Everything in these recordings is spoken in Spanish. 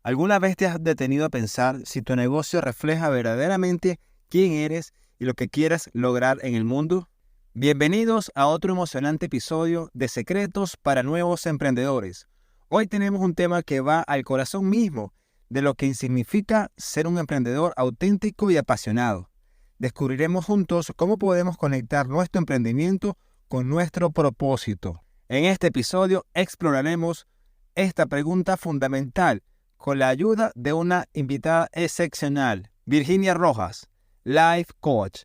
¿Alguna vez te has detenido a pensar si tu negocio refleja verdaderamente quién eres y lo que quieres lograr en el mundo? Bienvenidos a otro emocionante episodio de Secretos para Nuevos Emprendedores. Hoy tenemos un tema que va al corazón mismo de lo que significa ser un emprendedor auténtico y apasionado. Descubriremos juntos cómo podemos conectar nuestro emprendimiento con nuestro propósito. En este episodio exploraremos esta pregunta fundamental con la ayuda de una invitada excepcional, Virginia Rojas, Life Coach,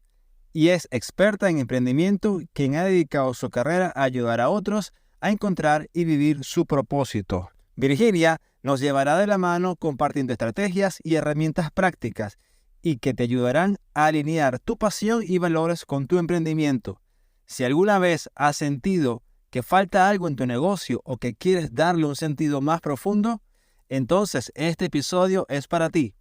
y es experta en emprendimiento, quien ha dedicado su carrera a ayudar a otros a encontrar y vivir su propósito. Virginia nos llevará de la mano compartiendo estrategias y herramientas prácticas y que te ayudarán a alinear tu pasión y valores con tu emprendimiento. Si alguna vez has sentido que falta algo en tu negocio o que quieres darle un sentido más profundo, entonces este episodio es para ti.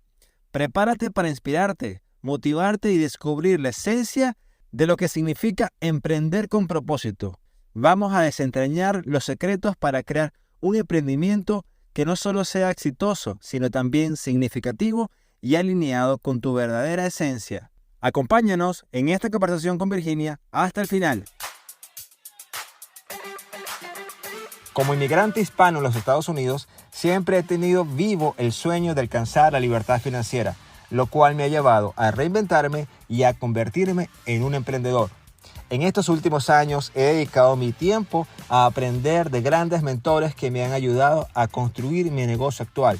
Prepárate para inspirarte, motivarte y descubrir la esencia de lo que significa emprender con propósito. Vamos a desentrañar los secretos para crear un emprendimiento que no solo sea exitoso, sino también significativo y alineado con tu verdadera esencia. Acompáñanos en esta conversación con Virginia hasta el final. Como inmigrante hispano en los Estados Unidos, siempre he tenido vivo el sueño de alcanzar la libertad financiera, lo cual me ha llevado a reinventarme y a convertirme en un emprendedor. En estos últimos años he dedicado mi tiempo a aprender de grandes mentores que me han ayudado a construir mi negocio actual.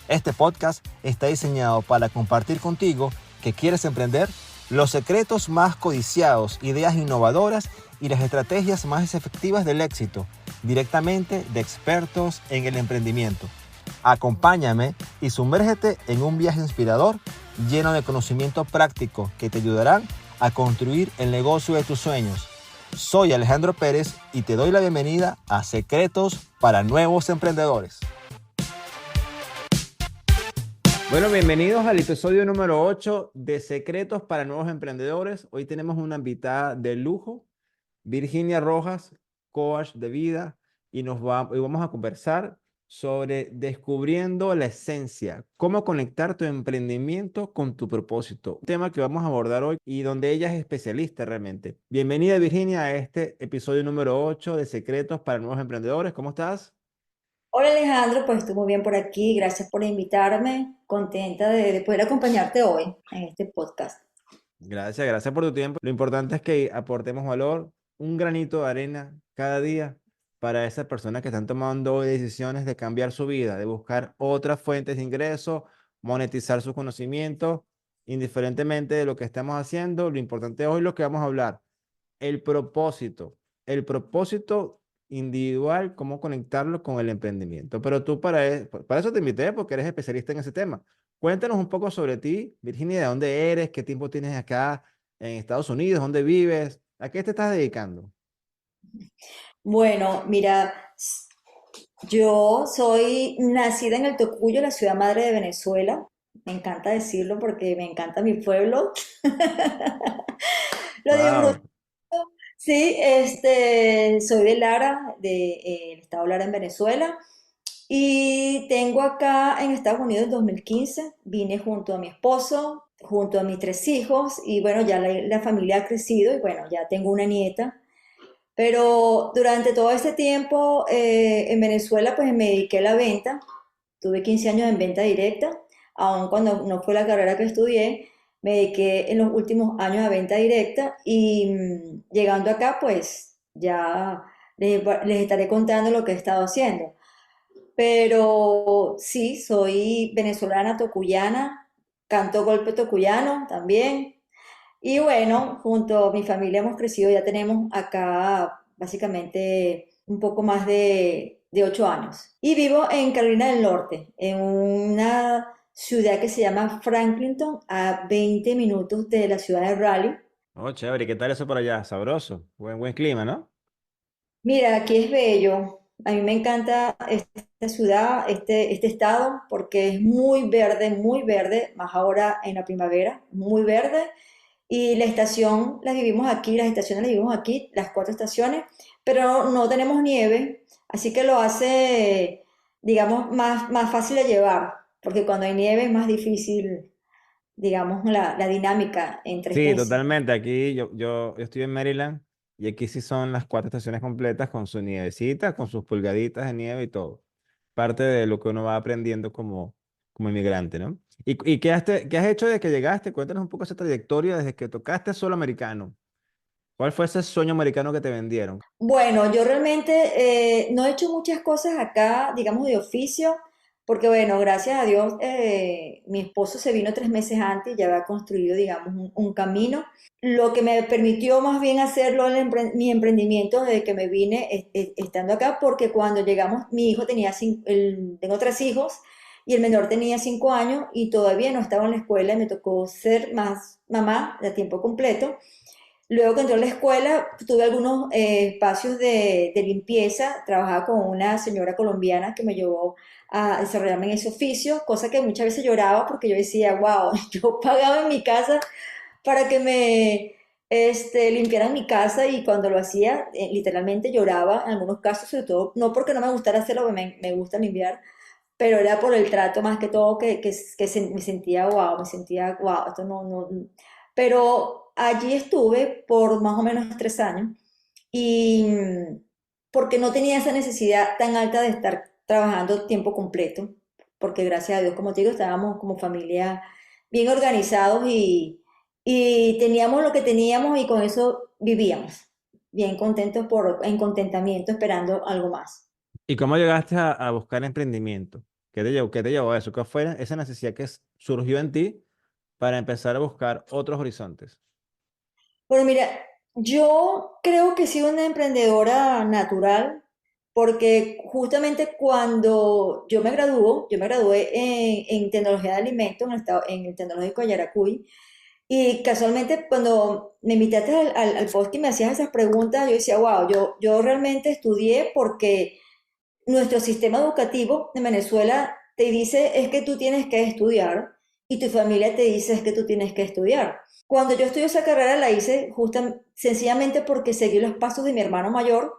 Este podcast está diseñado para compartir contigo que quieres emprender los secretos más codiciados, ideas innovadoras y las estrategias más efectivas del éxito, directamente de expertos en el emprendimiento. Acompáñame y sumérgete en un viaje inspirador lleno de conocimiento práctico que te ayudarán a construir el negocio de tus sueños. Soy Alejandro Pérez y te doy la bienvenida a Secretos para Nuevos Emprendedores. Bueno, bienvenidos al episodio número 8 de Secretos para Nuevos Emprendedores. Hoy tenemos una invitada de lujo, Virginia Rojas, coach de vida, y hoy vamos a conversar sobre descubriendo la esencia, cómo conectar tu emprendimiento con tu propósito. Un tema que vamos a abordar hoy y donde ella es especialista realmente. Bienvenida, Virginia, a este episodio número 8 de Secretos para Nuevos Emprendedores. ¿Cómo estás? Hola Alejandro, pues estoy muy bien por aquí, gracias por invitarme, contenta de poder acompañarte hoy en este podcast. Gracias por tu tiempo. Lo importante es que aportemos valor, un granito de arena cada día para esas personas que están tomando hoy decisiones de cambiar su vida, de buscar otras fuentes de ingreso, monetizar sus conocimientos, indiferentemente de lo que estemos haciendo. Lo importante hoy es lo que vamos a hablar, el propósito, el propósito individual, cómo conectarlo con el emprendimiento. Pero tú para eso te invité, porque eres especialista en ese tema. Cuéntanos un poco sobre ti, Virginia, de dónde eres, qué tiempo tienes acá en Estados Unidos, dónde vives, a qué te estás dedicando. Bueno, mira, yo soy nacida en el Tocuyo, la ciudad madre de Venezuela. Me encanta decirlo porque me encanta mi pueblo. Lo digo Wow. sí, soy de Lara, del estado Lara en Venezuela. Y tengo acá en Estados Unidos en 2015, vine junto a mi esposo, junto a mis tres hijos, y bueno, ya la familia ha crecido y bueno, ya tengo una nieta. Pero durante todo este tiempo en Venezuela, pues me dediqué a la venta. Tuve 15 años en venta directa, aun cuando no fue la carrera que estudié, me dediqué en los últimos años a venta directa y llegando acá, pues ya les estaré contando lo que he estado haciendo. Pero sí, soy venezolana tocuyana, canto golpe tocuyano también. Y bueno, junto a mi familia hemos crecido, ya tenemos acá básicamente un poco más de 8 años. Y vivo en Carolina del Norte, en una ciudad que se llama Franklinton, a 20 minutos de la ciudad de Raleigh. Oh, chévere, ¿qué tal eso por allá? Sabroso, buen clima, ¿no? Mira, aquí es bello. A mí me encanta esta ciudad, este estado, porque es muy verde, más ahora en la primavera, muy verde. Y la estación las vivimos aquí, las estaciones las vivimos aquí, las cuatro estaciones, pero no tenemos nieve, así que lo hace, digamos, más fácil de llevar, porque cuando hay nieve es más difícil, digamos, la dinámica entre Sí, especies. totalmente. Aquí yo estoy en Maryland y aquí sí son las cuatro estaciones completas con su nievecita, con sus pulgaditas de nieve y todo. Parte de lo que uno va aprendiendo como inmigrante, ¿no? ¿Y qué has hecho desde que llegaste? Cuéntanos un poco esa trayectoria desde que tocaste solo americano. ¿Cuál fue ese sueño americano que te vendieron? Bueno, yo realmente no he hecho muchas cosas acá, digamos, de oficio, porque bueno, gracias a Dios, mi esposo se vino 3 meses antes y ya había construido, digamos, un camino. Lo que me permitió más bien hacerlo mi emprendimiento desde que me vine estando acá, porque cuando llegamos, mi hijo tenía tengo 3 hijos y el menor tenía 5 años y todavía no estaba en la escuela y me tocó ser más mamá de tiempo completo. Luego que entré a la escuela, tuve algunos espacios de limpieza, trabajaba con una señora colombiana que me llevó a desarrollarme en ese oficio, cosa que muchas veces lloraba porque yo decía, wow, yo pagaba en mi casa para que me limpiaran mi casa y cuando lo hacía, literalmente lloraba en algunos casos, sobre todo, no porque no me gustara hacerlo, me gusta limpiar, pero era por el trato más que todo me sentía wow, esto no. Pero allí estuve por más o menos 3 años y porque no tenía esa necesidad tan alta de estar trabajando tiempo completo, porque gracias a Dios, como te digo, estábamos como familia bien organizados y teníamos lo que teníamos y con eso vivíamos, bien contentos en contentamiento, esperando algo más. ¿Y cómo llegaste a buscar emprendimiento? Qué te llevó a eso? ¿Qué fue esa necesidad que surgió en ti para empezar a buscar otros horizontes? Bueno, mira, yo creo que he sido una emprendedora natural porque justamente cuando yo me gradué en tecnología de alimentos en el Tecnológico de Yaracuy y casualmente cuando me invitaste al post y me hacías esas preguntas, yo decía, wow, yo realmente estudié porque nuestro sistema educativo en Venezuela te dice es que tú tienes que estudiar y tu familia te dice es que tú tienes que estudiar. Cuando yo estudié esa carrera la hice sencillamente porque seguí los pasos de mi hermano mayor.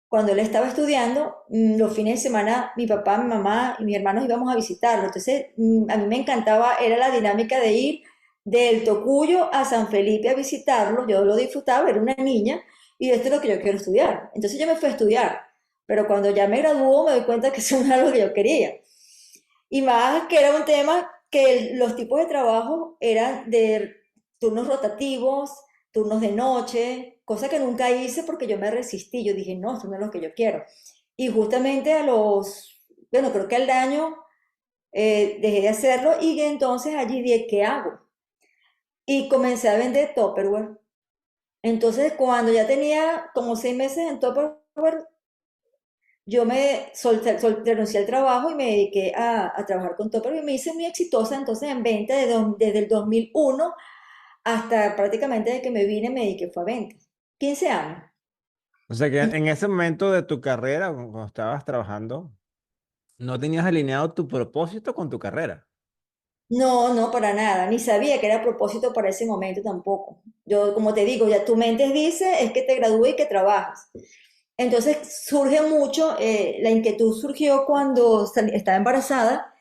Cuando él estaba estudiando, los fines de semana mi papá, mi mamá y mis hermanos íbamos a visitarlo. Entonces, a mí me encantaba, era la dinámica de ir del Tocuyo a San Felipe a visitarlo. Yo lo disfrutaba, era una niña y esto es lo que yo quiero estudiar. Entonces yo me fui a estudiar, pero cuando ya me graduó me doy cuenta que eso no era lo que yo quería. Y más que era un tema que los tipos de trabajo eran de turnos rotativos, turnos de noche, cosa que nunca hice porque yo me resistí. Yo dije, no, esto no es lo que yo quiero. Y justamente bueno, creo que al año dejé de hacerlo y entonces allí dije, ¿qué hago? Y comencé a vender Tupperware. Entonces, cuando ya tenía como 6 meses en Tupperware, yo renuncié al trabajo y me dediqué a trabajar con Tupperware y me hice muy exitosa entonces en venta desde el 2001 hasta prácticamente desde que me vine me dediqué fue a ventas. 15 años. O sea que en ese momento de tu carrera, cuando estabas trabajando, no tenías alineado tu propósito con tu carrera. No, no, para nada, ni sabía que era a propósito para ese momento tampoco. Yo, como te digo, ya tu mente dice es que te gradúes y que trabajas. Entonces surge mucho, la inquietud surgió cuando estaba embarazada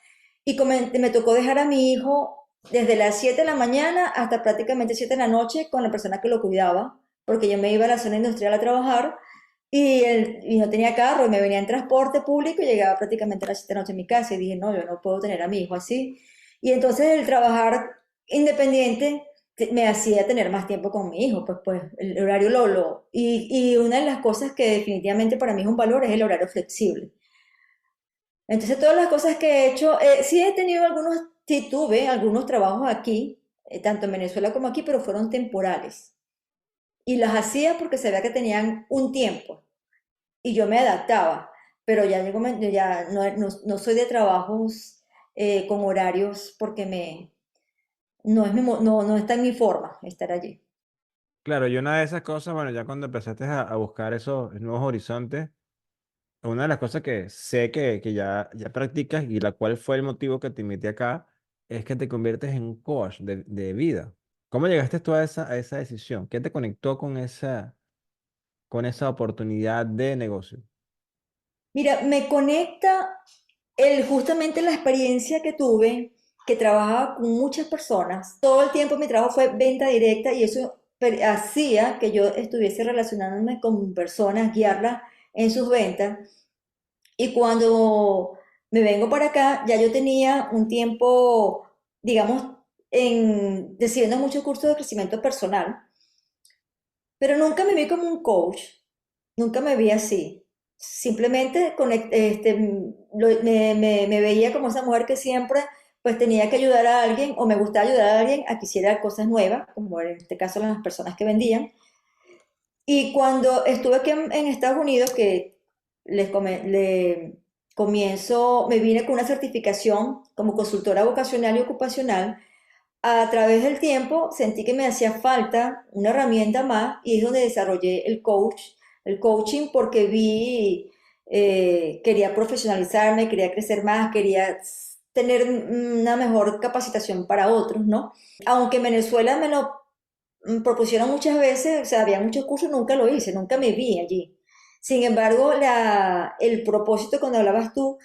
y me tocó dejar a mi hijo desde las 7 de la mañana hasta prácticamente 7 de la noche con la persona que lo cuidaba, porque yo me iba a la zona industrial a trabajar y no tenía carro y me venía en transporte público y llegaba prácticamente a las 7 de la noche a mi casa y dije, no, yo no puedo tener a mi hijo así. Y entonces el trabajar independiente me hacía tener más tiempo con mi hijo, pues el horario y una de las cosas que definitivamente para mí es un valor es el horario flexible. Entonces, todas las cosas que he hecho, sí he tenido sí tuve algunos trabajos aquí, tanto en Venezuela como aquí, pero fueron temporales. Y las hacía porque sabía que tenían un tiempo y yo me adaptaba. Pero ya llegó, ya no soy de trabajos con horarios porque no es no está en mi forma estar allí. Claro, y una de esas cosas, bueno, ya cuando empezaste a buscar esos nuevos horizontes, una de las cosas que sé que ya practicas y la cual fue el motivo que te invité acá, es que te conviertes en un coach de vida. ¿Cómo llegaste tú a esa decisión? ¿Qué te conectó con esa oportunidad de negocio? Mira, me conecta. Justamente la experiencia que tuve, que trabajaba con muchas personas, todo el tiempo mi trabajo fue venta directa y eso hacía que yo estuviese relacionándome con personas, guiarlas en sus ventas. Y cuando me vengo para acá, ya yo tenía un tiempo, digamos, recibiendo muchos cursos de crecimiento personal, pero nunca me vi como un coach, nunca me vi así. Simplemente me veía como esa mujer que siempre pues tenía que ayudar a alguien o me gustaba ayudar a alguien a que hiciera cosas nuevas, como en este caso las personas que vendían. Y cuando estuve aquí en Estados Unidos, que comienzo, me vine con una certificación como consultora vocacional y ocupacional, a través del tiempo sentí que me hacía falta una herramienta más y es donde desarrollé el coaching porque quería profesionalizarme, quería crecer más, quería tener una mejor capacitación para otros, ¿no? Aunque en Venezuela me lo propusieron muchas veces, o sea, había muchos cursos, nunca lo hice, nunca me vi allí. Sin embargo, el propósito cuando hablabas tú,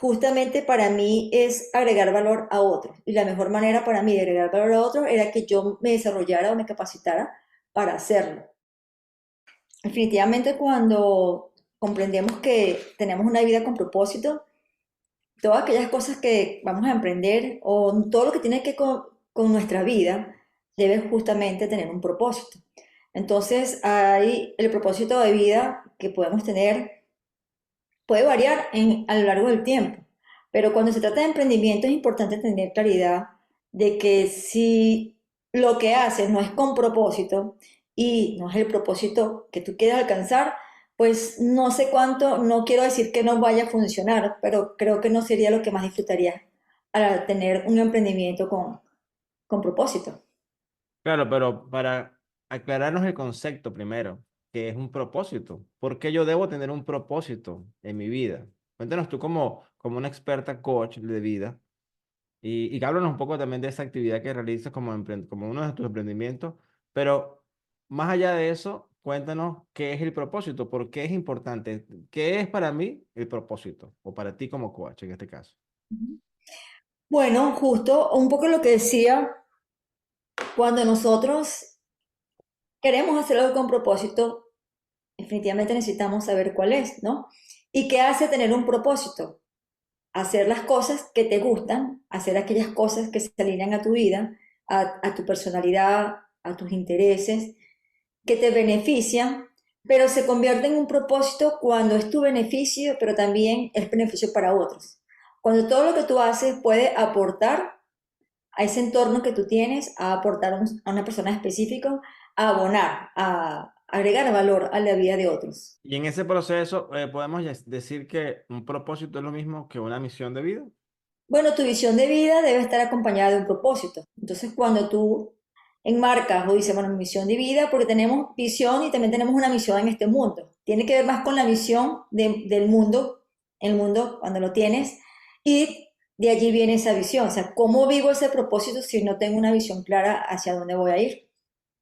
justamente para mí es agregar valor a otros. Y la mejor manera para mí de agregar valor a otros era que yo me desarrollara o me capacitara para hacerlo. Definitivamente cuando comprendemos que tenemos una vida con propósito, todas aquellas cosas que vamos a emprender o todo lo que tiene que ver con nuestra vida debe justamente tener un propósito. Entonces, hay el propósito de vida que podemos tener puede variar a lo largo del tiempo, pero cuando se trata de emprendimiento es importante tener claridad de que si lo que haces no es con propósito y no es el propósito que tú quieres alcanzar, pues no sé cuánto, no quiero decir que no vaya a funcionar, pero creo que no sería lo que más disfrutaría al tener un emprendimiento con propósito. Claro, pero para aclararnos el concepto primero, que es un propósito. ¿Por qué yo debo tener un propósito en mi vida? Cuéntanos tú como una experta coach de vida y háblanos un poco también de esa actividad que realizas como uno de tus emprendimientos, pero más allá de eso, cuéntanos qué es el propósito, por qué es importante, qué es para mí el propósito o para ti como coach en este caso. Bueno, justo un poco lo que decía, cuando nosotros queremos hacer algo con propósito, definitivamente necesitamos saber cuál es, ¿no? ¿Y qué hace tener un propósito? Hacer las cosas que te gustan, hacer aquellas cosas que se alinean a tu vida, a tu personalidad, a tus intereses, que te benefician, pero se convierte en un propósito cuando es tu beneficio, pero también es beneficio para otros. Cuando todo lo que tú haces puede aportar a ese entorno que tú tienes, a aportar a una persona específica, a abonar, a agregar valor a la vida de otros. Y en ese proceso, podemos decir que un propósito es lo mismo que una misión de vida. Bueno, tu visión de vida debe estar acompañada de un propósito. Entonces, cuando tú enmarcas o dices, bueno, mi misión de vida, porque tenemos visión y también tenemos una misión en este mundo. Tiene que ver más con la visión del mundo, el mundo cuando lo tienes, y de allí viene esa visión. O sea, ¿cómo vivo ese propósito si no tengo una visión clara hacia dónde voy a ir?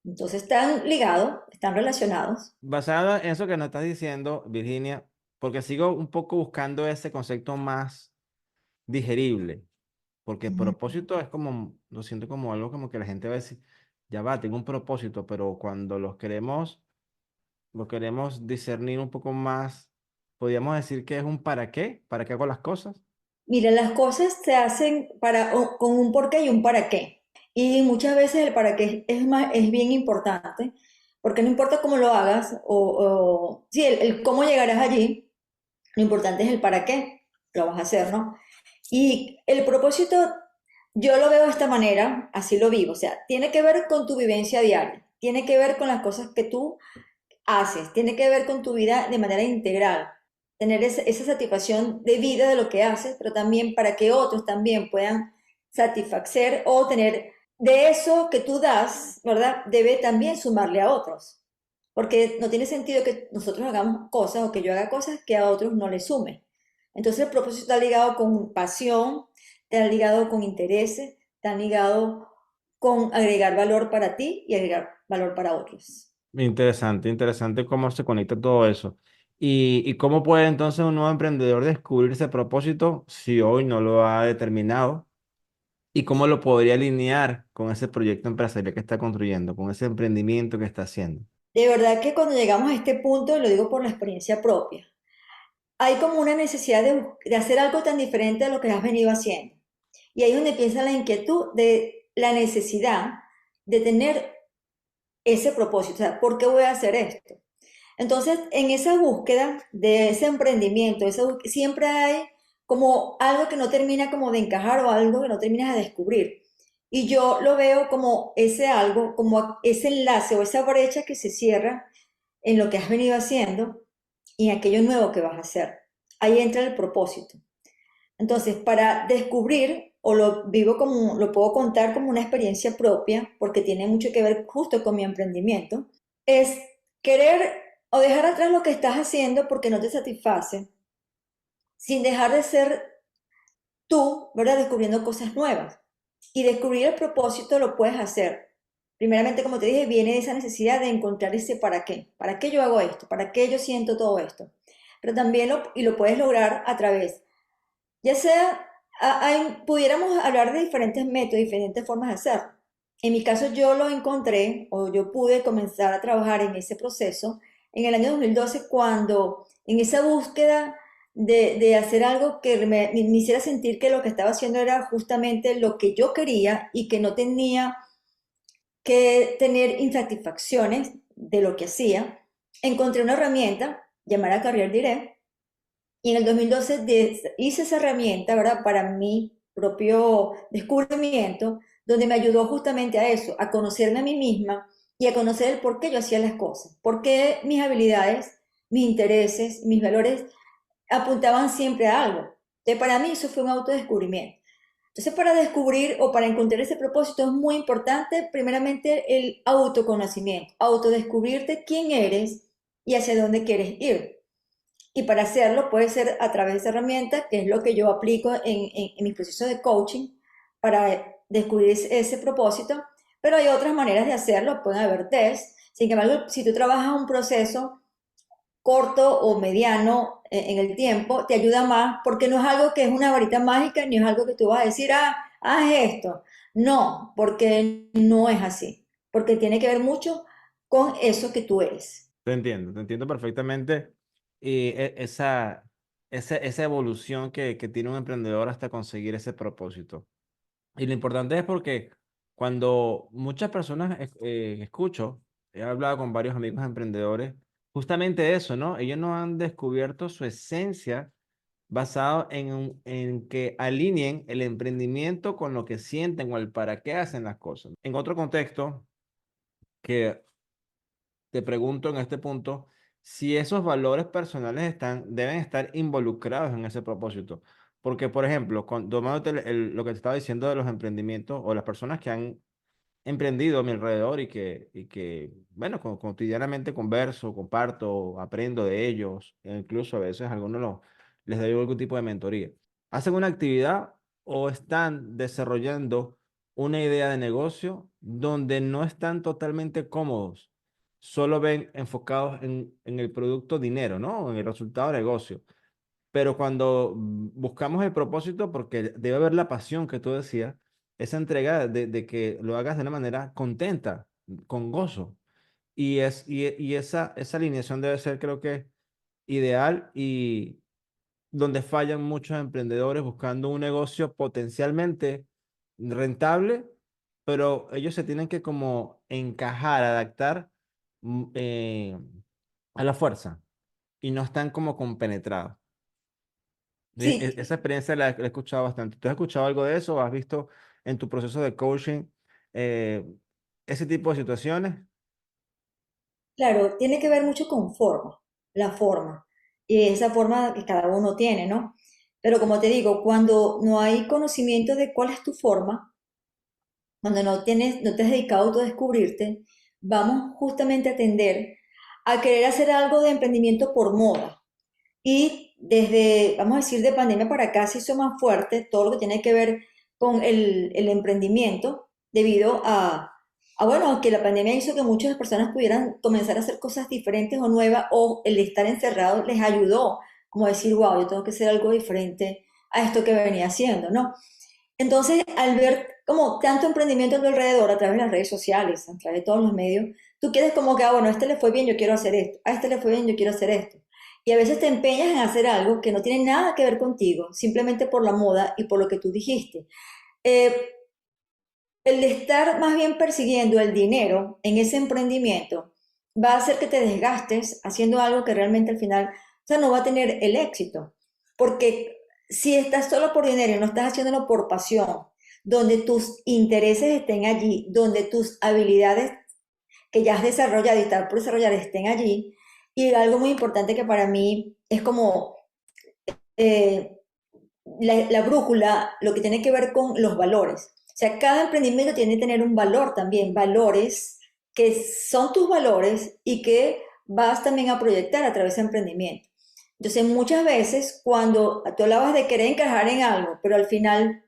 Entonces, están ligados, están relacionados. Basada en eso que nos estás diciendo, Virginia, porque sigo un poco buscando ese concepto más digerible, porque propósito es como, lo siento como algo como que la gente va a decir, ya va, tengo un propósito, pero cuando lo queremos discernir un poco más, podríamos decir que es un para qué hago las cosas. Mira, las cosas se hacen con un porqué y un para qué. Y muchas veces el para qué es bien importante, porque no importa cómo lo hagas, sí, el cómo llegarás allí, lo importante es el para qué lo vas a hacer, ¿no? Y el propósito, yo lo veo de esta manera, así lo vivo, o sea, tiene que ver con tu vivencia diaria, tiene que ver con las cosas que tú haces, tiene que ver con tu vida de manera integral, tener esa satisfacción de vida de lo que haces, pero también para que otros también puedan satisfacer o tener de eso que tú das, ¿verdad? Debe también sumarle a otros, porque no tiene sentido que nosotros hagamos cosas o que yo haga cosas que a otros no les sume. Entonces el propósito está ligado con pasión, está ligado con intereses, está ligado con agregar valor para ti y agregar valor para otros. Interesante, interesante cómo se conecta todo eso. ¿Y cómo puede entonces un nuevo emprendedor descubrir ese propósito si hoy no lo ha determinado? ¿Y cómo lo podría alinear con ese proyecto empresarial que está construyendo, con ese emprendimiento que está haciendo? De verdad que cuando llegamos a este punto, lo digo por la experiencia propia, hay como una necesidad de hacer algo tan diferente a lo que has venido haciendo. Y ahí es donde piensa la inquietud de la necesidad de tener ese propósito. O sea, ¿por qué voy a hacer esto? Entonces, en esa búsqueda de ese emprendimiento, siempre hay como algo que no termina como de encajar o algo que no terminas de descubrir. Y yo lo veo como ese algo, como ese enlace o esa brecha que se cierra en lo que has venido haciendo y en aquello nuevo que vas a hacer. Ahí entra el propósito. Entonces, para descubrir, o lo vivo como, lo puedo contar como una experiencia propia, porque tiene mucho que ver justo con mi emprendimiento, es querer o dejar atrás lo que estás haciendo porque no te satisface, sin dejar de ser tú, ¿verdad? Descubriendo cosas nuevas. Y descubrir el propósito lo puedes hacer. Primeramente, como te dije, viene esa necesidad de encontrar ese para qué. ¿Para qué yo hago esto? ¿Para qué yo siento todo esto? Pero también lo puedes lograr a través, ya sea, pudiéramos hablar de diferentes métodos, diferentes formas de hacerlo. En mi caso, yo lo encontré o yo pude comenzar a trabajar en ese proceso en el año 2012 cuando en esa búsqueda de hacer algo que me hiciera sentir que lo que estaba haciendo era justamente lo que yo quería y que no tenía que tener insatisfacciones de lo que hacía, encontré una herramienta llamada Career Direct y en el 2012 hice esa herramienta, ¿verdad? Para mi propio descubrimiento, donde me ayudó justamente a eso, a conocerme a mí misma y a conocer el por qué yo hacía las cosas, por qué mis habilidades, mis intereses, mis valores apuntaban siempre a algo. Entonces, para mí eso fue un autodescubrimiento. Entonces, para descubrir o para encontrar ese propósito es muy importante, primeramente, el autoconocimiento, autodescubrirte quién eres y hacia dónde quieres ir. Y para hacerlo puede ser a través de esa herramienta, que es lo que yo aplico en mi proceso de coaching para descubrir ese propósito, pero hay otras maneras de hacerlo, pueden haber test. Sin embargo, si tú trabajas un proceso corto o mediano en el tiempo, te ayuda más porque no es algo que es una varita mágica, ni es algo que tú vas a decir, haz esto. No, porque no es así, porque tiene que ver mucho con eso que tú eres. Te entiendo perfectamente. Y esa evolución que tiene un emprendedor hasta conseguir ese propósito. Y lo importante es porque cuando muchas personas escucho, he hablado con varios amigos emprendedores, justamente eso, ¿no? Ellos no han descubierto su esencia basado en que alineen el emprendimiento con lo que sienten o el para qué hacen las cosas. En otro contexto, que te pregunto en este punto, si esos valores personales deben estar involucrados en ese propósito. Porque, por ejemplo, tomándote lo que te estaba diciendo de los emprendimientos o las personas que han emprendido a mi alrededor y que bueno, cotidianamente converso, comparto, aprendo de ellos, e incluso a veces a algunos les doy algún tipo de mentoría. Hacen una actividad o están desarrollando una idea de negocio donde no están totalmente cómodos, solo ven enfocados en el producto dinero, ¿no? En el resultado de negocio. Pero cuando buscamos el propósito, porque debe haber la pasión que tú decías, esa entrega de que lo hagas de una manera contenta, con gozo. Y esa alineación debe ser, creo que, ideal y donde fallan muchos emprendedores buscando un negocio potencialmente rentable, pero ellos se tienen que como encajar, adaptar a la fuerza y no están como compenetrados. Sí, Esa experiencia la he escuchado bastante. ¿Tú has escuchado algo de eso? ¿Has visto en tu proceso de coaching eh, ese tipo de situaciones? claro, tiene que ver mucho con forma, la forma, y esa forma que cada uno tiene, ¿no? Pero como te digo, cuando no hay conocimiento de cuál es tu forma, cuando no te has dedicado a autodescubrirte, vamos justamente a tender a querer hacer algo de emprendimiento por moda. Y desde, vamos a decir, de pandemia para acá se hizo más fuerte todo lo que tiene que ver con el emprendimiento debido a Bueno, que la pandemia hizo que muchas personas pudieran comenzar a hacer cosas diferentes o nuevas, o el estar encerrado les ayudó, como decir, wow, yo tengo que hacer algo diferente a esto que venía haciendo, ¿no? Entonces, al ver como tanto emprendimiento a tu alrededor a través de las redes sociales, a través de todos los medios, tú quieres como que, bueno, a este le fue bien, yo quiero hacer esto, a este le fue bien, yo quiero hacer esto. Y a veces te empeñas en hacer algo que no tiene nada que ver contigo, simplemente por la moda y por lo que tú dijiste. Eh, el estar más bien persiguiendo el dinero en ese emprendimiento va a hacer que te desgastes haciendo algo que realmente al final, o sea, no va a tener el éxito. Porque si estás solo por dinero y no estás haciéndolo por pasión, donde tus intereses estén allí, donde tus habilidades que ya has desarrollado y están por desarrollar estén allí, y algo muy importante que para mí es como eh, la brújula, lo que tiene que ver con los valores. O sea, cada emprendimiento tiene que tener un valor también, valores que son tus valores y que vas también a proyectar a través de emprendimiento. Entonces, muchas veces cuando tú hablabas de querer encajar en algo, pero al final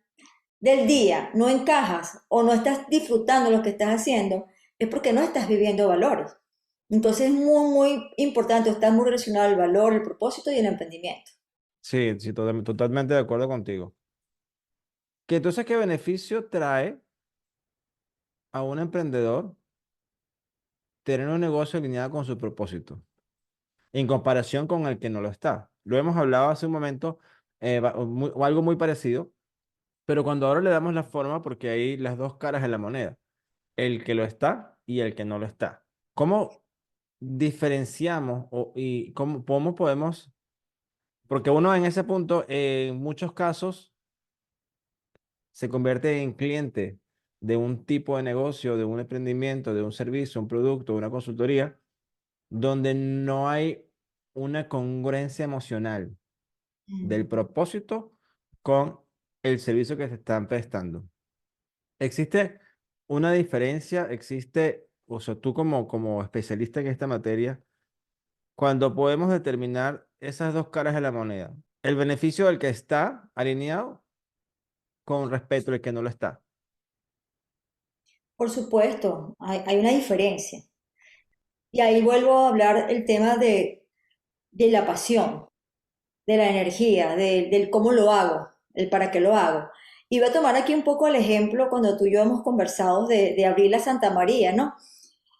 del día no encajas o no estás disfrutando lo que estás haciendo, es porque no estás viviendo valores. Entonces, es muy, muy importante, está muy relacionado el valor, el propósito y el emprendimiento. Sí, sí, totalmente de acuerdo contigo. Que entonces, ¿qué beneficio trae a un emprendedor tener un negocio alineado con su propósito en comparación con el que no lo está? Lo hemos hablado hace un momento, o algo muy parecido, pero cuando ahora le damos la forma, porque hay las dos caras de la moneda, el que lo está y el que no lo está. ¿Cómo diferenciamos y cómo podemos, porque uno en ese punto, en muchos casos, se convierte en cliente de un tipo de negocio, de un emprendimiento, de un servicio, un producto, una consultoría, donde no hay una congruencia emocional del propósito con el servicio que se están prestando. ¿Existe una diferencia? ¿Existe, o sea, tú como especialista en esta materia, cuando podemos determinar esas dos caras de la moneda? El beneficio del que está alineado con respecto al que no lo está. Por supuesto, hay una diferencia. Y ahí vuelvo a hablar el tema de la pasión, de la energía, del cómo lo hago, el para qué lo hago. Y voy a tomar aquí un poco el ejemplo cuando tú y yo hemos conversado de abrir la Santa María, ¿no?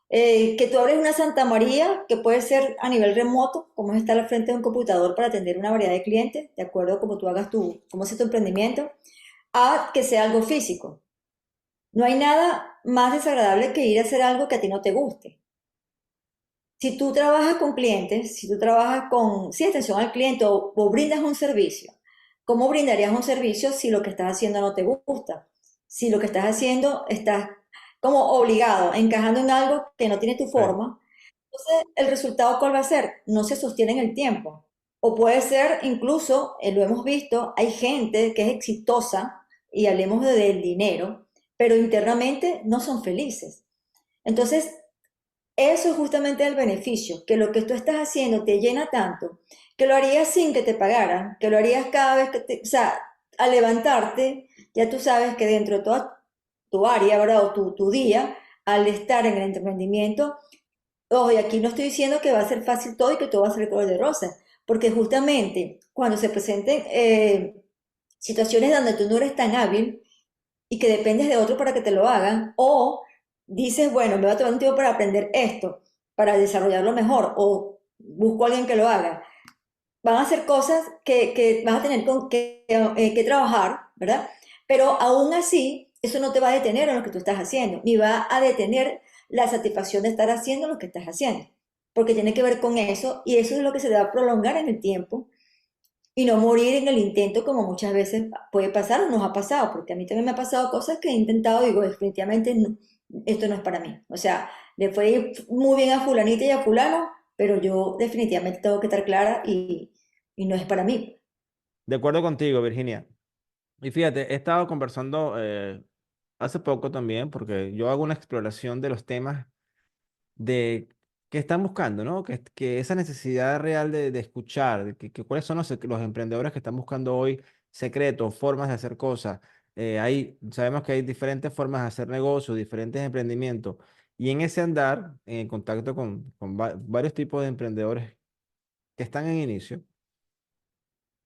Que tú abres una Santa María que puede ser a nivel remoto, como es estar al frente de un computador para atender una variedad de clientes, de acuerdo a cómo tú hagas cómo sea tu emprendimiento, a que sea algo físico. No hay nada más desagradable que ir a hacer algo que a ti no te guste. Si tú trabajas con clientes, si tú trabajas con, sí, atención al cliente o brindas un servicio, ¿cómo brindarías un servicio si lo que estás haciendo no te gusta? Si lo que estás haciendo estás como obligado, encajando en algo que no tiene tu Sí. forma, entonces el resultado ¿cuál va a ser? No se sostiene en el tiempo. O puede ser incluso, lo hemos visto, hay gente que es exitosa y hablemos del dinero, pero internamente no son felices. Entonces, eso es justamente el beneficio, que lo que tú estás haciendo te llena tanto, que lo harías sin que te pagaran, que lo harías cada vez o sea, al levantarte, ya tú sabes que dentro de toda tu área, ¿verdad? O tu día, al estar en el emprendimiento, ojo, y aquí no estoy diciendo que va a ser fácil todo y que todo va a ser color de rosa, porque justamente cuando se presenten situaciones donde tú no eres tan hábil, y que dependes de otro para que te lo hagan, o dices, bueno, me va a tomar un tiempo para aprender esto, para desarrollarlo mejor, o busco a alguien que lo haga. Van a ser cosas que vas a tener que trabajar, ¿verdad? Pero aún así, eso no te va a detener en lo que tú estás haciendo, ni va a detener la satisfacción de estar haciendo lo que estás haciendo, porque tiene que ver con eso, y eso es lo que se va a prolongar en el tiempo y no morir en el intento como muchas veces puede pasar o nos ha pasado, porque a mí también me ha pasado cosas que he intentado y digo, definitivamente esto no es para mí. O sea, le fue muy bien a fulanita y a fulano, pero yo definitivamente tengo que estar clara y no es para mí. De acuerdo contigo, Virginia. Y fíjate, he estado conversando hace poco también, porque yo hago una exploración de los temas de que están buscando, ¿no? Que esa necesidad real de escuchar, de que cuáles son los emprendedores que están buscando hoy secretos, formas de hacer cosas, Sabemos que hay diferentes formas de hacer negocios, diferentes emprendimientos. Y en ese andar, en contacto con varios tipos de emprendedores que están en inicio,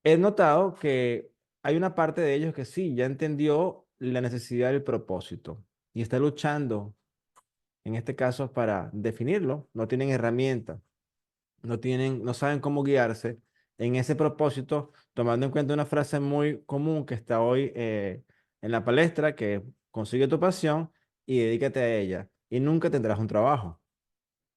he notado que hay una parte de ellos que sí, ya entendió la necesidad del propósito y está luchando, en este caso, para definirlo. No tienen herramientas, no saben cómo guiarse en ese propósito, tomando en cuenta una frase muy común que está hoy en la palestra, que es, consigue tu pasión y dedícate a ella y nunca tendrás un trabajo.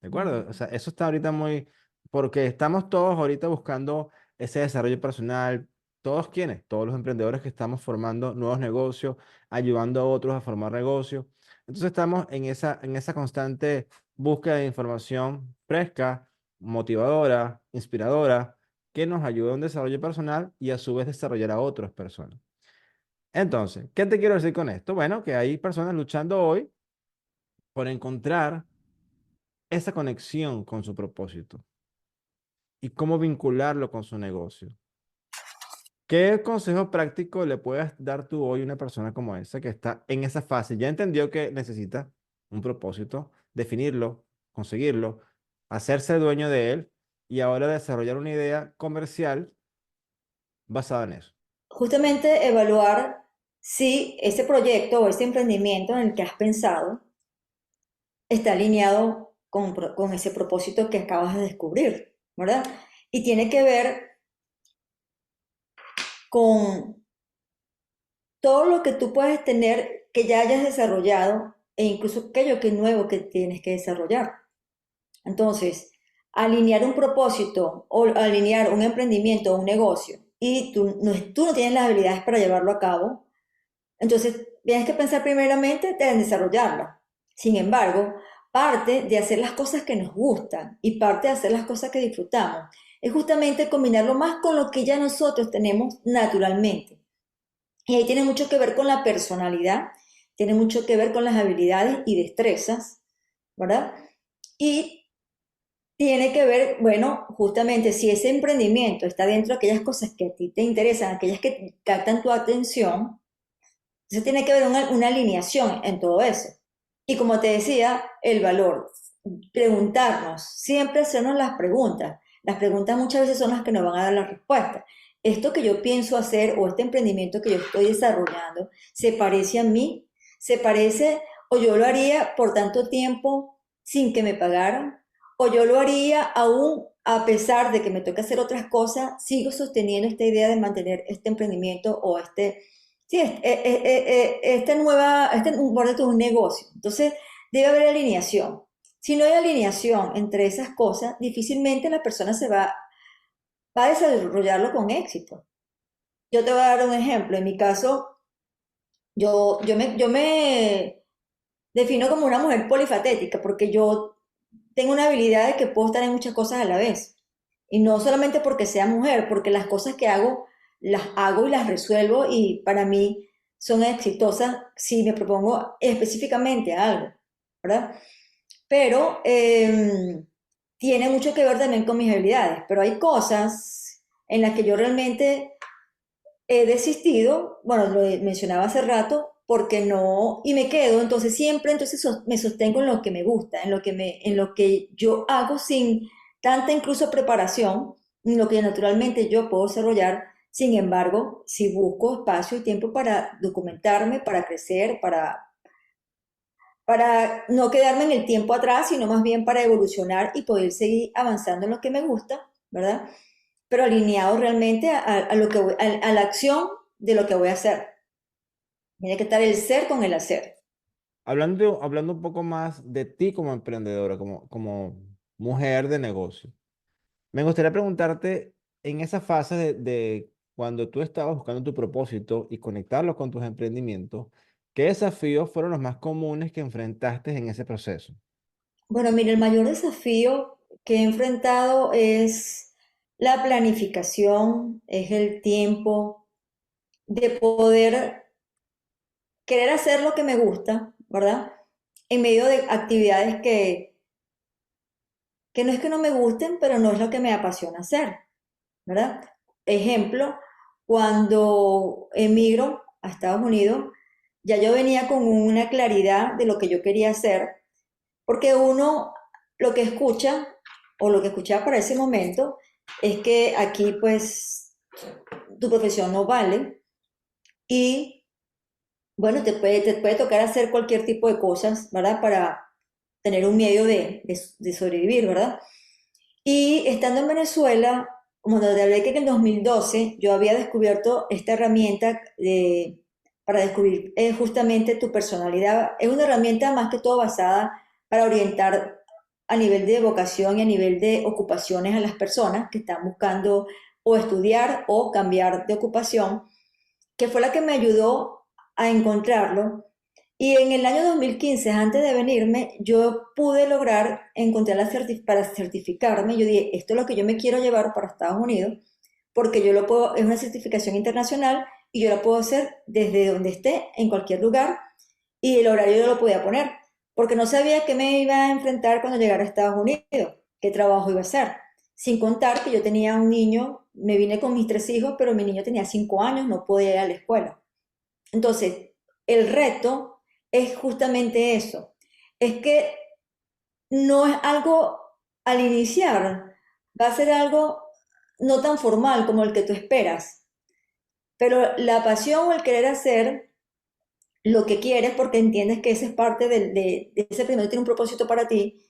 ¿De acuerdo? O Ujú. sea, eso está ahorita muy, porque estamos todos ahorita buscando ese desarrollo personal. ¿Todos quiénes? Todos los emprendedores que estamos formando nuevos negocios, ayudando a otros a formar negocios. Entonces estamos en esa constante búsqueda de información fresca, motivadora, inspiradora, que nos ayude a un desarrollo personal y a su vez desarrollar a otras personas. Entonces, ¿qué te quiero decir con esto? Bueno, que hay personas luchando hoy por encontrar esa conexión con su propósito y cómo vincularlo con su negocio. ¿Qué consejo práctico le puedes dar tú hoy a una persona como esa que está en esa fase? Ya entendió que necesita un propósito, definirlo, conseguirlo, hacerse dueño de él y ahora desarrollar una idea comercial basada en eso. Justamente evaluar si ese proyecto o ese emprendimiento en el que has pensado está alineado con ese propósito que acabas de descubrir, ¿verdad? Y tiene que ver con todo lo que tú puedes tener que ya hayas desarrollado e incluso aquello que es nuevo que tienes que desarrollar. Entonces, alinear un propósito o alinear un emprendimiento o un negocio y tú no tienes las habilidades para llevarlo a cabo, entonces tienes que pensar primeramente en desarrollarla. Sin embargo, parte de hacer las cosas que nos gustan y parte de hacer las cosas que disfrutamos es justamente combinarlo más con lo que ya nosotros tenemos naturalmente. Y ahí tiene mucho que ver con la personalidad, tiene mucho que ver con las habilidades y destrezas, ¿verdad? Y tiene que ver, bueno, justamente si ese emprendimiento está dentro de aquellas cosas que a ti te interesan, aquellas que captan tu atención, entonces tiene que haber una alineación en todo eso. Y como te decía, el valor, preguntarnos, siempre hacernos las preguntas. Las preguntas muchas veces son las que nos van a dar la respuesta. Esto que yo pienso hacer o este emprendimiento que yo estoy desarrollando, ¿se parece a mí? ¿Se parece o yo lo haría por tanto tiempo sin que me pagaran? ¿O yo lo haría aún a pesar de que me toque hacer otras cosas, sigo sosteniendo esta idea de mantener este emprendimiento o sí, por es un negocio. Entonces, debe haber alineación. Si no hay alineación entre esas cosas, difícilmente la persona va a desarrollarlo con éxito. Yo te voy a dar un ejemplo. En mi caso, yo me defino como una mujer polifatética porque yo tengo una habilidad de que puedo estar en muchas cosas a la vez. Y no solamente porque sea mujer, porque las cosas que hago, las hago y las resuelvo y para mí son exitosas si me propongo específicamente algo, ¿verdad? Pero tiene mucho que ver también con mis habilidades, pero hay cosas en las que yo realmente he desistido, bueno, lo mencionaba hace rato, porque no, y me quedo, entonces siempre entonces me sostengo en lo que me gusta, en lo que yo hago sin tanta incluso preparación, en lo que naturalmente yo puedo desarrollar. Sin embargo, si busco espacio y tiempo para documentarme, para crecer, para no quedarme en el tiempo atrás, sino más bien para evolucionar y poder seguir avanzando en lo que me gusta, ¿verdad? Pero alineado realmente a lo que a la acción de lo que voy a hacer. Tiene que estar el ser con el hacer. Hablando un poco más de ti como emprendedora, como mujer de negocio. Me gustaría preguntarte, en esa fase de cuando tú estabas buscando tu propósito y conectarlo con tus emprendimientos, ¿qué desafíos fueron los más comunes que enfrentaste en ese proceso? Bueno, mire, el mayor desafío que he enfrentado es la planificación, es el tiempo de poder querer hacer lo que me gusta, ¿verdad? En medio de actividades que no es que no me gusten, pero no es lo que me apasiona hacer, ¿verdad? Ejemplo, cuando emigro a Estados Unidos, ya yo venía con una claridad de lo que yo quería hacer, porque uno lo que escucha, o lo que escuchaba para ese momento, es que aquí pues tu profesión no vale y bueno, te puede tocar hacer cualquier tipo de cosas, ¿verdad? Para tener un medio de sobrevivir, ¿verdad? Y estando en Venezuela, como te hablé que en el 2012 yo había descubierto esta herramienta para descubrir justamente tu personalidad. Es una herramienta más que todo basada para orientar a nivel de vocación y a nivel de ocupaciones a las personas que están buscando o estudiar o cambiar de ocupación, que fue la que me ayudó a encontrarlo. Y en el año 2015, antes de venirme, yo pude lograr encontrar para certificarme. Yo dije, esto es lo que yo me quiero llevar para Estados Unidos, porque yo lo puedo, es una certificación internacional y yo la puedo hacer desde donde esté, en cualquier lugar, y el horario yo lo podía poner, porque no sabía qué me iba a enfrentar cuando llegara a Estados Unidos, qué trabajo iba a hacer. Sin contar que yo tenía un niño, me vine con mis 3 hijos, pero mi niño tenía 5 años, no podía ir a la escuela. Entonces, el reto es justamente eso. Es que no es algo al iniciar, va a ser algo no tan formal como el que tú esperas, pero la pasión o el querer hacer lo que quieres porque entiendes que ese es parte de ese primero tiene un propósito para ti,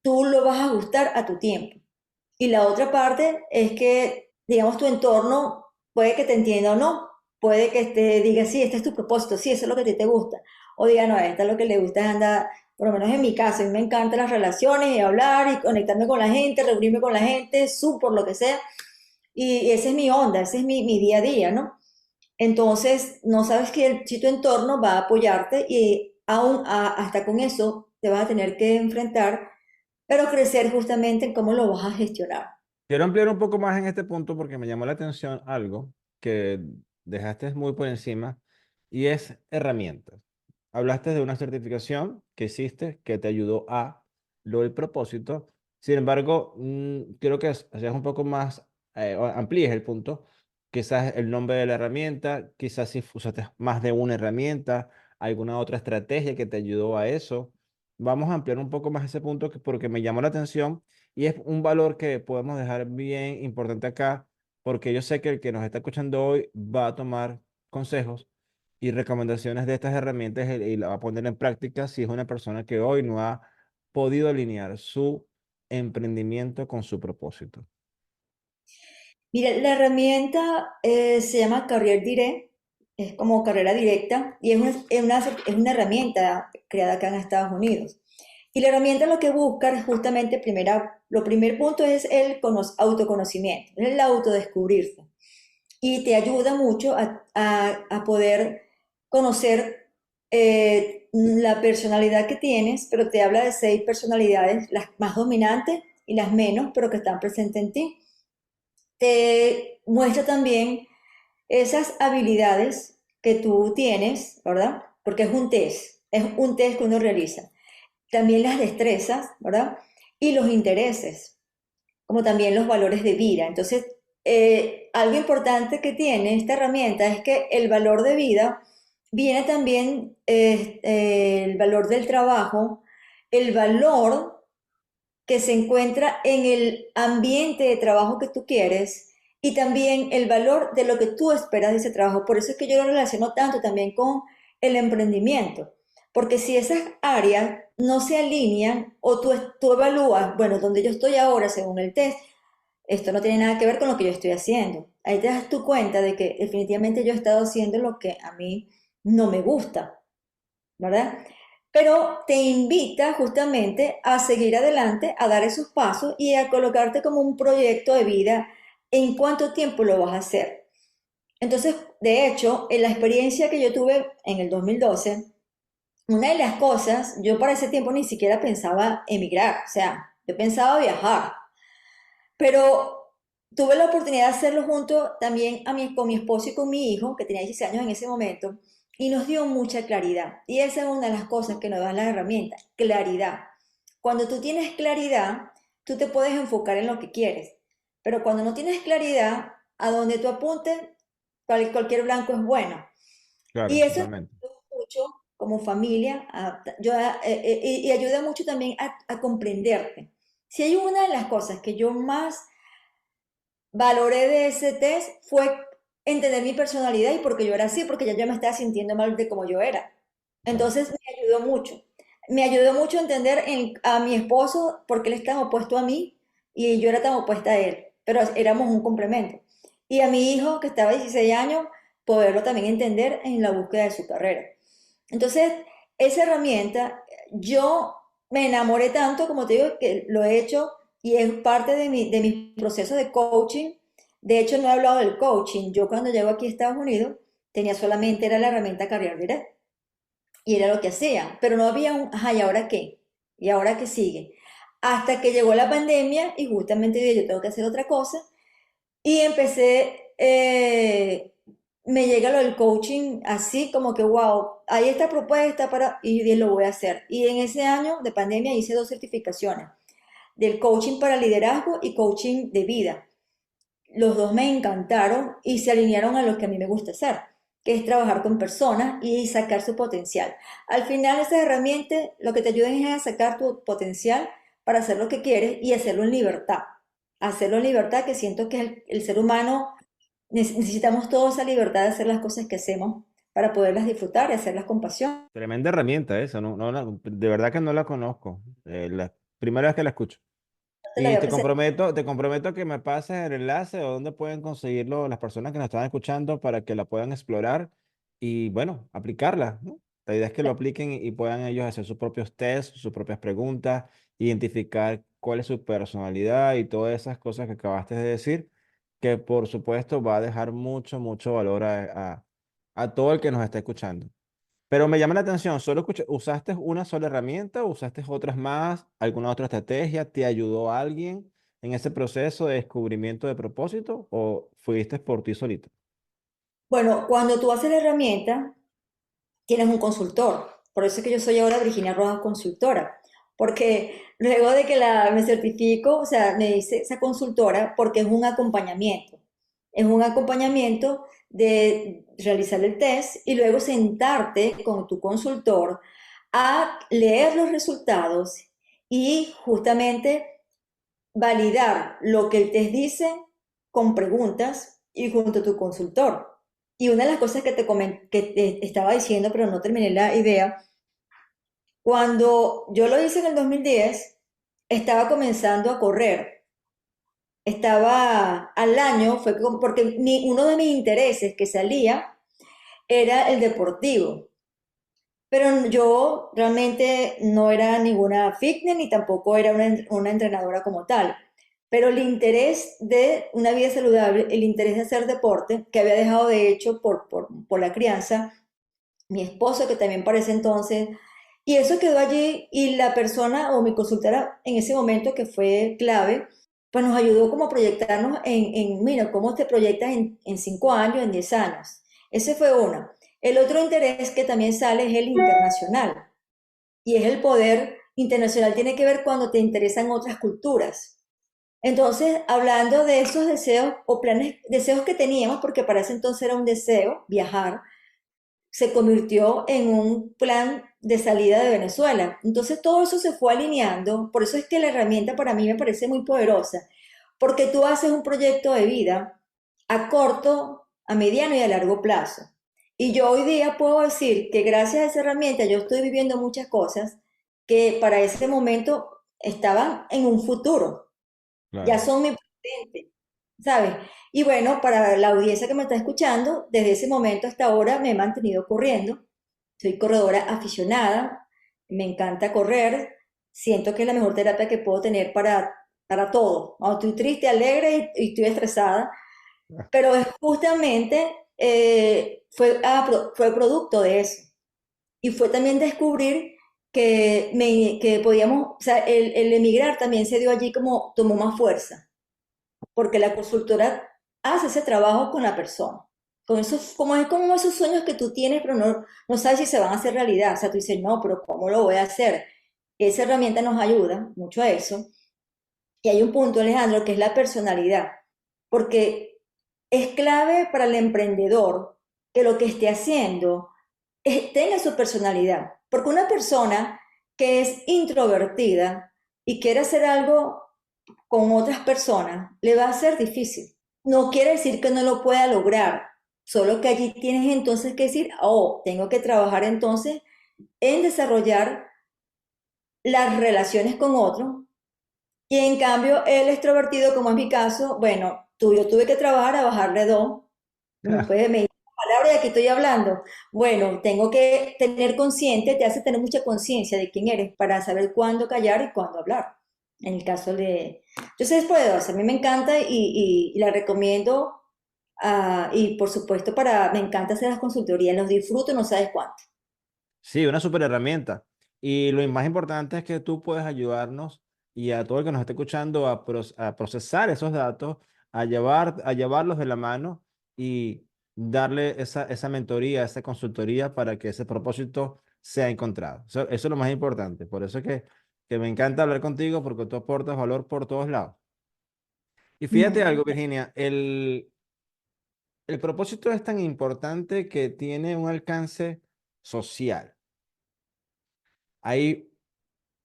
tú lo vas a ajustar a tu tiempo. Y la otra parte es que, digamos, tu entorno puede que te entienda o no, puede que te diga, sí, este es tu propósito, sí, eso es lo que a ti te gusta, o diga, no, a esta lo que le gusta es andar, por lo menos en mi caso, a mí me encantan las relaciones y hablar y conectarme con la gente, reunirme con la gente, por lo que sea, y esa es mi onda, ese es mi día a día, ¿no? Entonces, no sabes que si tu entorno va a apoyarte y aún hasta con eso te vas a tener que enfrentar, pero crecer justamente en cómo lo vas a gestionar. Quiero ampliar un poco más en este punto porque me llamó la atención algo que dejaste muy por encima y es herramientas. Hablaste de una certificación que hiciste que te ayudó a lo del propósito. Sin embargo, quiero que seas un poco más, o amplíes el punto. Quizás el nombre de la herramienta, quizás si usaste más de una herramienta, alguna otra estrategia que te ayudó a eso. Vamos a ampliar un poco más ese punto porque me llamó la atención y es un valor que podemos dejar bien importante acá, porque yo sé que el que nos está escuchando hoy va a tomar consejos y recomendaciones de estas herramientas y la va a poner en práctica si es una persona que hoy no ha podido alinear su emprendimiento con su propósito. Mira, la herramienta se llama Career Direct, es como carrera directa y es una herramienta creada acá en Estados Unidos. Y la herramienta lo que busca es justamente, lo primer punto es el autoconocimiento, es el autodescubrirse. Y te ayuda mucho a poder conocer la personalidad que tienes, pero te habla de 6 personalidades, las más dominantes y las menos, pero que están presentes en ti. Te muestra también esas habilidades que tú tienes, ¿verdad? Porque es un test que uno realiza. También las destrezas, ¿verdad? Y los intereses, como también los valores de vida. Entonces, algo importante que tiene esta herramienta es que el valor de vida viene también el valor del trabajo, el valor que se encuentra en el ambiente de trabajo que tú quieres y también el valor de lo que tú esperas de ese trabajo. Por eso es que yo lo relaciono tanto también con el emprendimiento, porque si esas áreas no se alinean o tú evalúas, bueno, donde yo estoy ahora según el test, esto no tiene nada que ver con lo que yo estoy haciendo. Ahí te das tu cuenta de que definitivamente yo he estado haciendo lo que a mí no me gusta, ¿verdad? Pero te invita justamente a seguir adelante, a dar esos pasos y a colocarte como un proyecto de vida en cuánto tiempo lo vas a hacer. Entonces, de hecho, en la experiencia que yo tuve en el 2012, una de las cosas, yo para ese tiempo ni siquiera pensaba emigrar, o sea, yo pensaba viajar, pero tuve la oportunidad de hacerlo junto también con mi esposo y con mi hijo, que tenía 16 años en ese momento, y nos dio mucha claridad. Y esa es una de las cosas que nos dan las herramientas, claridad. Cuando tú tienes claridad, tú te puedes enfocar en lo que quieres, pero cuando no tienes claridad, a donde tú apuntes, cualquier blanco es bueno. Claro, Y eso nos totalmente. ayuda mucho como familia, y ayuda mucho también a comprenderte. Si hay una de las cosas que yo más valoré de ese test fue entender mi personalidad y por qué yo era así, porque ya yo me estaba sintiendo mal de como yo era. Claro. Entonces me ayudó mucho. Me ayudó mucho a entender a mi esposo porque él es tan opuesto a mí y yo era tan opuesta a él, pero éramos un complemento. Y a mi hijo, que estaba 16 años, poderlo también entender en la búsqueda de su carrera. Entonces, esa herramienta, yo me enamoré tanto, como te digo, que lo he hecho y es parte de mi proceso de coaching. De hecho, no he hablado del coaching. Yo cuando llego aquí a Estados Unidos tenía solamente era la herramienta Career Direct y era lo que hacía, pero no había un, ajá, ¿y ahora qué? ¿Y ahora qué sigue? Hasta que llegó la pandemia y justamente dije, yo tengo que hacer otra cosa y empecé, me llega lo del coaching así como que, wow, hay esta propuesta para, y yo dije, lo voy a hacer. Y en ese año de pandemia hice dos certificaciones, del coaching para liderazgo y coaching de vida. Los dos me encantaron y se alinearon a lo que a mí me gusta hacer, que es trabajar con personas y sacar su potencial. Al final, esas herramientas lo que te ayudan es a sacar tu potencial para hacer lo que quieres y hacerlo en libertad. Hacerlo en libertad, que siento que el ser humano necesitamos toda esa libertad de hacer las cosas que hacemos para poderlas disfrutar y hacerlas con pasión. Tremenda herramienta esa, de verdad que no la conozco. La primera vez que la escucho. Te la Y voy a presentar. te comprometo a que me pases el enlace o dónde pueden conseguirlo las personas que nos están escuchando para que la puedan explorar y, bueno, aplicarla, ¿no? La idea es que lo apliquen y puedan ellos hacer sus propios tests, sus propias preguntas, identificar cuál es su personalidad y todas esas cosas que acabaste de decir, que por supuesto va a dejar mucho, mucho valor a todo el que nos está escuchando. Pero me llama la atención, ¿usaste una sola herramienta o usaste otras más? ¿Alguna otra estrategia? ¿Te ayudó alguien en ese proceso de descubrimiento de propósito o fuiste por ti solito? Bueno, cuando tú haces la herramienta, tienes un consultor. Por eso es que yo soy ahora Virginia Rojas consultora. Porque luego de que me certifico, o sea, me dice esa consultora porque es un acompañamiento. Es un acompañamiento de realizar el test y luego sentarte con tu consultor a leer los resultados y justamente validar lo que el test dice con preguntas y junto a tu consultor. Y una de las cosas que te estaba diciendo, pero no terminé la idea, cuando yo lo hice en el 2010, estaba comenzando a correr. Estaba al año, porque uno de mis intereses que salía era el deportivo. Pero yo realmente no era ninguna fitness ni tampoco era una entrenadora como tal. Pero el interés de una vida saludable, el interés de hacer deporte, que había dejado de hecho por la crianza, mi esposo que también para ese entonces, y eso quedó allí y la persona o mi consultora en ese momento que fue clave, pues nos ayudó como a proyectarnos mira, cómo te proyectas en 5 años, en 10 años. Ese fue uno. El otro interés que también sale es el internacional y es el poder internacional, tiene que ver cuando te interesan otras culturas. Entonces, hablando de esos deseos o planes, deseos que teníamos, porque para ese entonces era un deseo viajar, se convirtió en un plan de salida de Venezuela. Entonces todo eso se fue alineando, por eso es que la herramienta para mí me parece muy poderosa, porque tú haces un proyecto de vida a corto, a mediano y a largo plazo. Y yo hoy día puedo decir que gracias a esa herramienta yo estoy viviendo muchas cosas que para ese momento estaban en un futuro, ya Claro. son mi presente, ¿sabes? Y bueno, para la audiencia que me está escuchando, desde ese momento hasta ahora me he mantenido corriendo. Soy corredora aficionada, me encanta correr, siento que es la mejor terapia que puedo tener para todo. Cuando estoy triste, alegre y estoy estresada, pero es justamente fue producto de eso. Y fue también descubrir que podíamos, o sea, el emigrar también se dio allí como tomó más fuerza porque la consultora hace ese trabajo con la persona. Con esos, como es como esos sueños que tú tienes, pero no sabes si se van a hacer realidad. O sea, tú dices, no, pero ¿cómo lo voy a hacer? Esa herramienta nos ayuda mucho a eso. Y hay un punto, Alejandro, que es la personalidad, porque es clave para el emprendedor que lo que esté haciendo tenga su personalidad. Porque una persona que es introvertida y quiere hacer algo con otras personas, le va a ser difícil. No quiere decir que no lo pueda lograr, solo que allí tienes entonces que decir, oh, tengo que trabajar entonces en desarrollar las relaciones con otros. Y en cambio, el extrovertido, como es mi caso, bueno, yo tuve que trabajar a bajarle dos. No me puede medir palabras y aquí estoy hablando. Bueno, tengo que tener consciente, te hace tener mucha conciencia de quién eres para saber cuándo callar y cuándo hablar. En el caso de... Yo sé puedo a mí me encanta y la recomiendo. Y por supuesto, me encanta hacer las consultorías, los disfruto, no sabes cuánto. Sí, una super herramienta. Y lo más importante es que tú puedes ayudarnos y a todo el que nos esté escuchando a procesar esos datos, a llevarlos de la mano y darle esa mentoría, esa consultoría para que ese propósito sea encontrado. Eso es lo más importante. Por eso es que me encanta hablar contigo porque tú aportas valor por todos lados. Y fíjate Mm. algo, Virginia, el propósito es tan importante que tiene un alcance social. Hay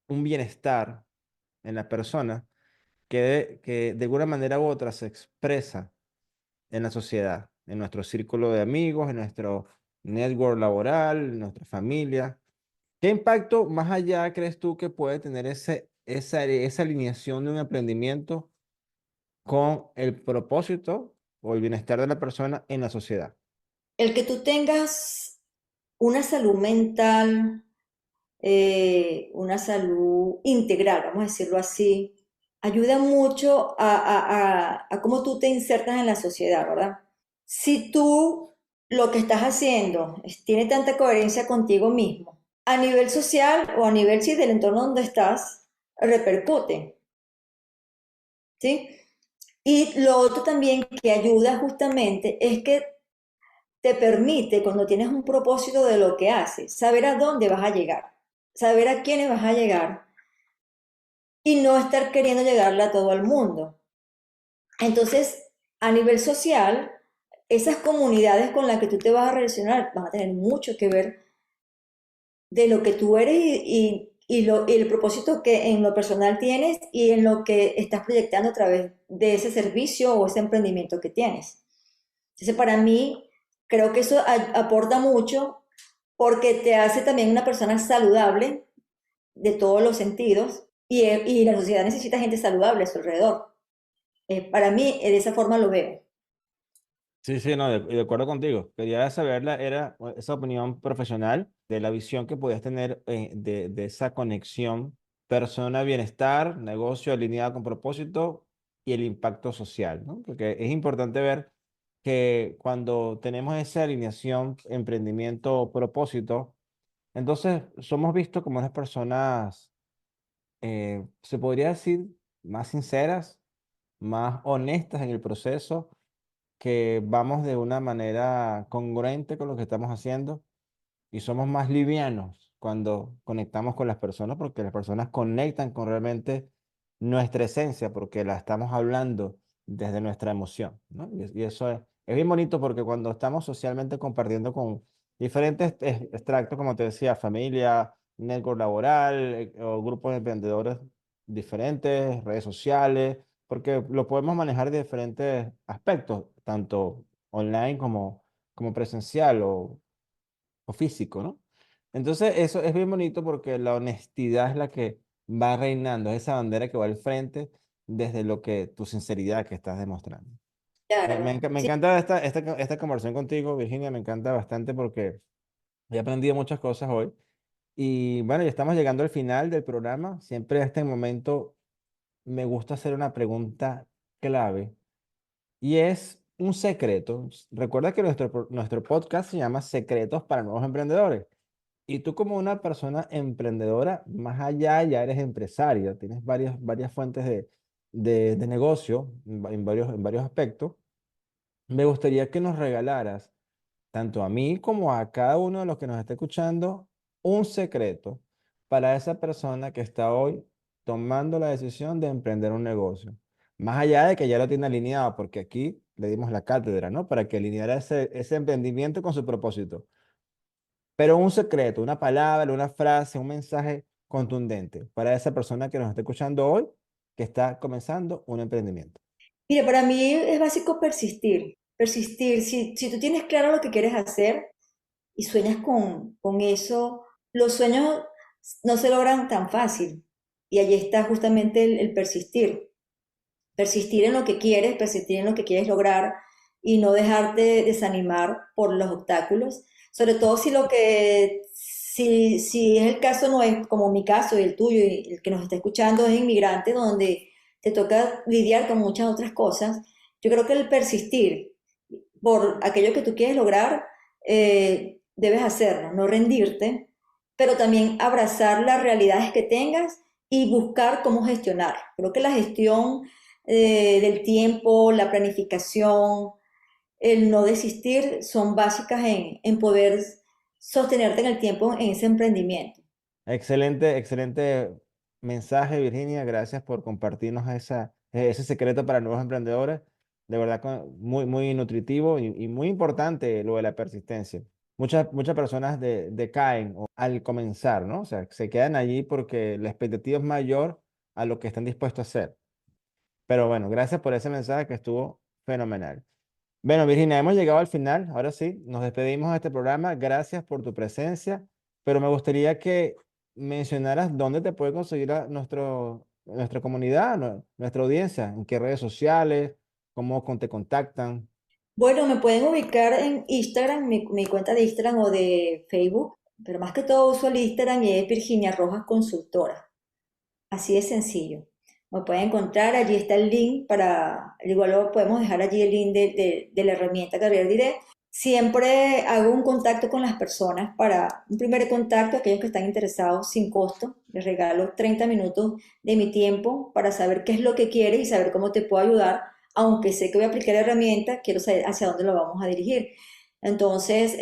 un bienestar en la persona que de alguna manera u otra se expresa en la sociedad, en nuestro círculo de amigos, en nuestro network laboral, en nuestra familia. ¿Qué impacto más allá crees tú que puede tener esa alineación de un emprendimiento con el propósito o el bienestar de la persona en la sociedad? El que tú tengas una salud mental, una salud integral, vamos a decirlo así, ayuda mucho a cómo tú te insertas en la sociedad, ¿verdad? Si tú lo que estás haciendo tiene tanta coherencia contigo mismo, a nivel social o a nivel sí, del entorno donde estás, repercute, ¿sí? Y lo otro también que ayuda justamente es que te permite, cuando tienes un propósito de lo que haces, saber a dónde vas a llegar, saber a quiénes vas a llegar y no estar queriendo llegarle a todo el mundo. Entonces, a nivel social, esas comunidades con las que tú te vas a relacionar van a tener mucho que ver de lo que tú eres y el propósito que en lo personal tienes y en lo que estás proyectando a través de ese servicio o ese emprendimiento que tienes. Entonces, para mí, creo que eso aporta mucho porque te hace también una persona saludable de todos los sentidos y la sociedad necesita gente saludable a su alrededor. Para mí, de esa forma lo veo. Sí, sí, no, de acuerdo contigo. Quería saberla, era esa opinión profesional de la visión que podías tener de esa conexión persona-bienestar, negocio alineado con propósito y el impacto social, ¿no? Porque es importante ver que cuando tenemos esa alineación, emprendimiento, propósito, entonces somos vistos como unas personas, se podría decir, más sinceras, más honestas en el proceso, que vamos de una manera congruente con lo que estamos haciendo y somos más livianos cuando conectamos con las personas, porque las personas conectan con realmente nuestra esencia, porque la estamos hablando desde nuestra emoción, ¿no? Y eso es bien bonito porque cuando estamos socialmente compartiendo con diferentes extractos, como te decía, familia, network laboral, o grupos de emprendedores diferentes, redes sociales, porque lo podemos manejar de diferentes aspectos, tanto online como presencial o físico, ¿no? Entonces, eso es bien bonito porque la honestidad es la que va reinando, es esa bandera que va al frente desde lo que tu sinceridad que estás demostrando. Claro, Me sí, encanta esta conversación contigo, Virginia, me encanta bastante porque he aprendido muchas cosas hoy. Y bueno, ya estamos llegando al final del programa. Siempre a este momento me gusta hacer una pregunta clave y es un secreto. Recuerda que nuestro podcast se llama Secretos para Nuevos Emprendedores. Y tú como una persona emprendedora, más allá ya eres empresaria, tienes varias fuentes de negocio en varios aspectos. Me gustaría que nos regalaras, tanto a mí como a cada uno de los que nos está escuchando, un secreto para esa persona que está hoy tomando la decisión de emprender un negocio. Más allá de que ya lo tiene alineado, porque aquí le dimos la cátedra, ¿no? Para que alineara ese emprendimiento con su propósito. Pero un secreto, una palabra, una frase, un mensaje contundente para esa persona que nos está escuchando hoy, que está comenzando un emprendimiento. Mira, para mí es básico persistir. Persistir. Si tú tienes claro lo que quieres hacer y sueñas con eso, los sueños no se logran tan fácil. Y allí está justamente el persistir. Persistir en lo que quieres, persistir en lo que quieres lograr y no dejarte desanimar por los obstáculos. Sobre todo si es el caso, no es como mi caso y el tuyo y el que nos está escuchando es inmigrante, donde te toca lidiar con muchas otras cosas. Yo creo que el persistir por aquello que tú quieres lograr, debes hacerlo, no rendirte, pero también abrazar las realidades que tengas y buscar cómo gestionar. Creo que la gestión del tiempo, la planificación, el no desistir son básicas en poder sostenerte en el tiempo en ese emprendimiento. Excelente, excelente mensaje, Virginia. Gracias por compartirnos ese secreto para nuevos emprendedores. De verdad, muy, muy nutritivo y muy importante lo de la persistencia. Muchas personas decaen al comenzar, ¿no? O sea, se quedan allí porque la expectativa es mayor a lo que están dispuestos a hacer. Pero bueno, gracias por ese mensaje que estuvo fenomenal. Bueno, Virginia, hemos llegado al final. Ahora sí, nos despedimos de este programa. Gracias por tu presencia, pero me gustaría que mencionaras dónde te puede conseguir nuestra comunidad, nuestra audiencia, en qué redes sociales, cómo te contactan. Bueno, me pueden ubicar en Instagram, mi cuenta de Instagram o de Facebook, pero más que todo uso el Instagram y es Virginia Rojas Consultora. Así de sencillo. Me pueden encontrar, allí está el link igual lo podemos dejar allí el link de la herramienta Career Direct. Siempre hago un contacto con las personas para un primer contacto, aquellos que están interesados sin costo. Les regalo 30 minutos de mi tiempo para saber qué es lo que quieres y saber cómo te puedo ayudar. Aunque sé que voy a aplicar la herramienta, quiero saber hacia dónde lo vamos a dirigir. Entonces,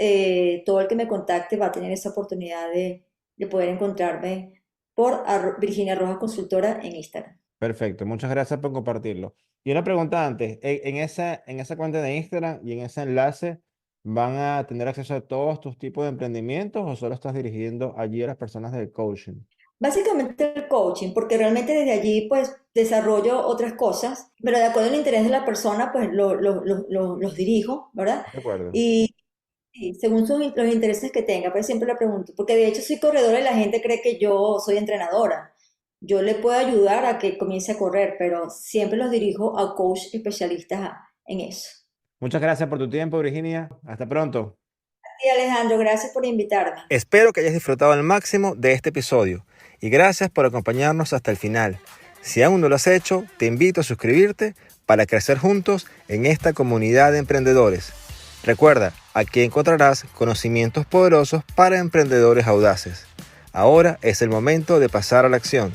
todo el que me contacte va a tener esa oportunidad de poder encontrarme por Virginia Rojas Consultora en Instagram. Perfecto, muchas gracias por compartirlo. Y una pregunta antes, en esa cuenta de Instagram y en ese enlace, ¿van a tener acceso a todos tus tipos de emprendimientos o solo estás dirigiendo allí a las personas del coaching? Básicamente el coaching, porque realmente desde allí pues desarrollo otras cosas, pero de acuerdo al interés de la persona pues los dirijo, ¿verdad? De acuerdo. Y, y según los intereses que tenga, pues siempre le pregunto, porque de hecho soy corredora y la gente cree que yo soy entrenadora. Yo le puedo ayudar a que comience a correr, pero siempre los dirijo a coach especialistas en eso. Muchas gracias por tu tiempo, Virginia. Hasta pronto. Y Alejandro, gracias por invitarme. Espero que hayas disfrutado al máximo de este episodio y gracias por acompañarnos hasta el final. Si aún no lo has hecho, te invito a suscribirte para crecer juntos en esta comunidad de emprendedores. Recuerda, aquí encontrarás conocimientos poderosos para emprendedores audaces. Ahora es el momento de pasar a la acción.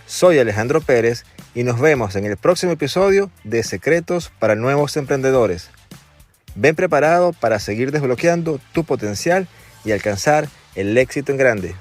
Soy Alejandro Pérez y nos vemos en el próximo episodio de Secretos para Nuevos Emprendedores. Ven preparado para seguir desbloqueando tu potencial y alcanzar el éxito en grande.